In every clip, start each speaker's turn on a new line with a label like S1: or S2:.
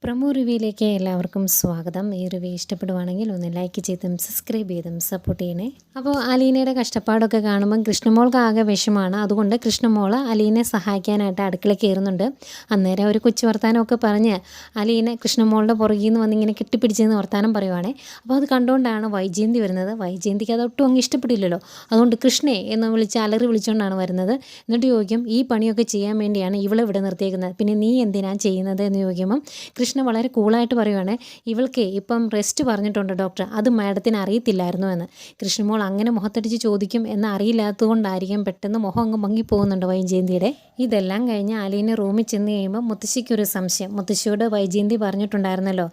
S1: Promo റിവ്യൂയിലേക്ക് എല്ലാവർക്കും സ്വാഗതം. ഈ റിവ്യൂ ഇഷ്ടപ്പെടുവാണെങ്കിൽ ഒന്ന് ലൈക്ക് ചെയ്തും സബ്സ്ക്രൈബ് ചെയ്തും സപ്പോർട്ട് ചെയ്യണേ. അപ്പോൾ അലീനയുടെ കഷ്ടപ്പാടൊക്കെ കാണുമ്പം കൃഷ്ണമോൾക്ക് ആകെ വിഷമാണ്. അതുകൊണ്ട് കൃഷ്ണമോൾ അലീനെ സഹായിക്കാനായിട്ട് അടുക്കളയിൽ കയറുന്നുണ്ട്. അന്നേരം ഒരു കൊച്ചു വർത്താനമൊക്കെ പറഞ്ഞ് അലീനെ കൃഷ്ണമോളുടെ പുറകിൽ നിന്ന് വന്നിങ്ങനെ കെട്ടിപ്പിടിച്ചെന്ന് വർത്താനം പറയുവാണേ. അപ്പോൾ അത് കണ്ടുകൊണ്ടാണ് വൈജയന്തി വരുന്നത്. വൈജയന്തിക്ക് അതൊട്ടും അങ്ങ് ഇഷ്ടപ്പെട്ടില്ലല്ലോ. അതുകൊണ്ട് കൃഷ്ണേ എന്ന് വിളിച്ച് അലറി വിളിച്ചുകൊണ്ടാണ് വരുന്നത്. എന്നിട്ട് ചോദിക്കും, ഈ പണിയൊക്കെ ചെയ്യാൻ വേണ്ടിയാണ് ഇവളെ ഇവിടെ നിർത്തിയേക്കുന്നത്, പിന്നെ നീ എന്തിനാണ് ചെയ്യുന്നത് എന്ന് ചോദിക്കുമ്പം കൃഷ്ണ വളരെ കൂളായിട്ട് പറയുവാണ്, ഇവൾക്ക് ഇപ്പം റെസ്റ്റ് പറഞ്ഞിട്ടുണ്ട് ഡോക്ടർ, അത് മാഡത്തിന് അറിയത്തില്ലായിരുന്നു എന്ന്. കൃഷ്ണമോൾ അങ്ങനെ മുഖത്തടിച്ച് ചോദിക്കും എന്ന് അറിയില്ലാത്തതുകൊണ്ടായിരിക്കും പെട്ടെന്ന് മുഖം അങ്ങ് മങ്ങിപ്പോകുന്നുണ്ട് വൈജയന്തിയുടെ. ഇതെല്ലാം കഴിഞ്ഞ് അലീന റൂമിൽ ചെന്ന് കഴിയുമ്പോൾ മുത്തശ്ശിക്കൊരു സംശയം. മുത്തശ്ശിയോട് വൈജയന്തി പറഞ്ഞിട്ടുണ്ടായിരുന്നല്ലോ,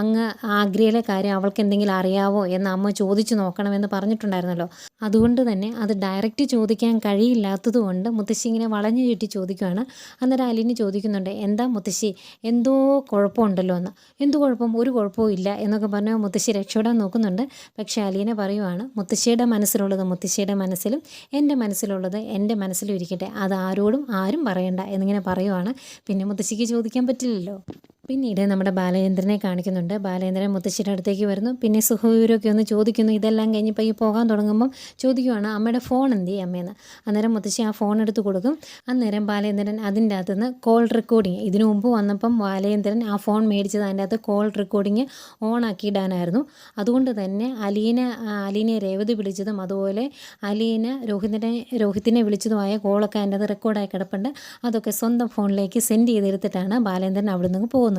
S1: അങ്ങ് ആഗ്രയിലെ കാര്യം അവൾക്ക് എന്തെങ്കിലും അറിയാവോ എന്ന് അമ്മ ചോദിച്ചു നോക്കണമെന്ന് പറഞ്ഞിട്ടുണ്ടായിരുന്നല്ലോ. അതുകൊണ്ട് തന്നെ അത് ഡയറക്റ്റ് ചോദിക്കാൻ കഴിയില്ലാത്തത് കൊണ്ട് മുത്തശ്ശി ഇങ്ങനെ വളഞ്ഞു ചുറ്റി ചോദിക്കുകയാണ്. അന്നേരം അലീന ചോദിക്കുന്നുണ്ട്, എന്താ മുത്തശ്ശി, എന്തോ കുഴപ്പമുണ്ടല്ലോ എന്ന്. എന്ത് കുഴപ്പം? ഒരു കുഴപ്പവും ഇല്ല എന്നൊക്കെ പറഞ്ഞ് മുത്തശ്ശി രക്ഷപ്പെടാൻ നോക്കുന്നുണ്ട്. പക്ഷേ അലീന പറയുവാണ്, മുത്തശ്ശിയുടെ മനസ്സിലുള്ളത് മുത്തശ്ശിയുടെ മനസ്സിലും എൻ്റെ മനസ്സിലുള്ളത് എൻ്റെ മനസ്സിലും ഇരിക്കട്ടെ, അത് ആരും പറയണ്ട എന്നിങ്ങനെ പറയുവാണ്. പിന്നെ മുത്തശ്ശിക്ക് ചോദിക്കാൻ പറ്റില്ലല്ലോ. പിന്നീട് നമ്മുടെ ബാലചന്ദ്രനെ കാണിക്കുന്നുണ്ട്. ബാലചന്ദ്രൻ മുത്തശ്ശിയുടെ അടുത്തേക്ക് വരുന്നു. പിന്നെ സുഖവിവരമൊക്കെ ഒന്ന് ചോദിക്കുന്നു. ഇതെല്ലാം കഴിഞ്ഞപ്പോൾ ഈ പോകാൻ തുടങ്ങുമ്പം ചോദിക്കുവാണ്, അമ്മയുടെ ഫോൺ എന്തി അമ്മയെന്ന്. അന്നേരം മുത്തശ്ശി ആ ഫോൺ എടുത്ത് കൊടുക്കും. അന്നേരം ബാലചന്ദ്രൻ അതിൻ്റെ അകത്തുനിന്ന് കോൾ റെക്കോർഡിങ്, ഇതിനു മുമ്പ് വന്നപ്പം ബാലചന്ദ്രൻ ആ ഫോൺ മേടിച്ചത് അതിൻ്റെ അകത്ത് കോൾ റെക്കോർഡിങ് ഓൺ ആക്കിയിടാനായിരുന്നു. അതുകൊണ്ട് തന്നെ അലീനെ രേവതി വിളിച്ചതും അതുപോലെ അലീന രോഹിത്തിനെ വിളിച്ചതുമായ കോളൊക്കെ അതിൻ്റെ അത് റെക്കോർഡായി കിടപ്പുണ്ട്. അതൊക്കെ സ്വന്തം ഫോണിലേക്ക് സെൻഡ് ചെയ്തെടുത്തിട്ടാണ് ബാലചന്ദ്രൻ അവിടെ നിന്ന് പോകുന്നത്.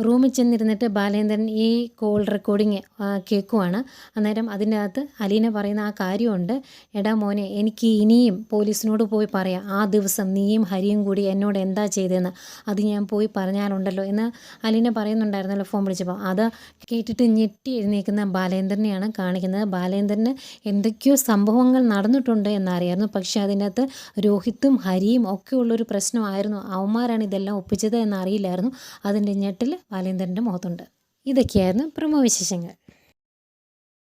S1: റൂമിൽ ചെന്നിരുന്നിട്ട് ബാലേന്ദ്രൻ ഈ കോൾ റെക്കോർഡിങ് കേൾക്കുവാണ്. അന്നേരം അതിൻ്റെ അകത്ത് അലീന പറയുന്ന ആ കാര്യമുണ്ട്, എടാ മോനെ, എനിക്ക് ഇനിയും പോലീസിനോട് പോയി പറയാം, ആ ദിവസം നീയും ഹരിയും കൂടി എന്നോട് എന്താ ചെയ്തതെന്ന്, അത് ഞാൻ പോയി പറഞ്ഞാലുണ്ടല്ലോ എന്ന് അലീന പറയുന്നുണ്ടായിരുന്നല്ലോ ഫോൺ വിളിച്ചപ്പോൾ. അത് കേട്ടിട്ട് ഞെട്ടി എഴുന്നേൽക്കുന്ന ബാലേന്ദ്രനെയാണ് കാണിക്കുന്നത്. ബാലേന്ദ്രന് എന്തൊക്കെയോ സംഭവങ്ങൾ നടന്നിട്ടുണ്ട് എന്നറിയായിരുന്നു. പക്ഷേ അതിൻ്റെ അകത്ത് രോഹിത്തും ഹരിയും ഒക്കെ ഉള്ളൊരു പ്രശ്നമായിരുന്നു, അവന്മാരാണ് ഇതെല്ലാം ഒപ്പിച്ചത് എന്നറിയില്ലായിരുന്നു. അതിൻ്റെ ഞെട്ടിൽ ബാലേന്ദ്രൻ്റെ മുഖത്തുണ്ട്. ഇതൊക്കെയായിരുന്നു പ്രൊമോ വിശേഷങ്ങൾ.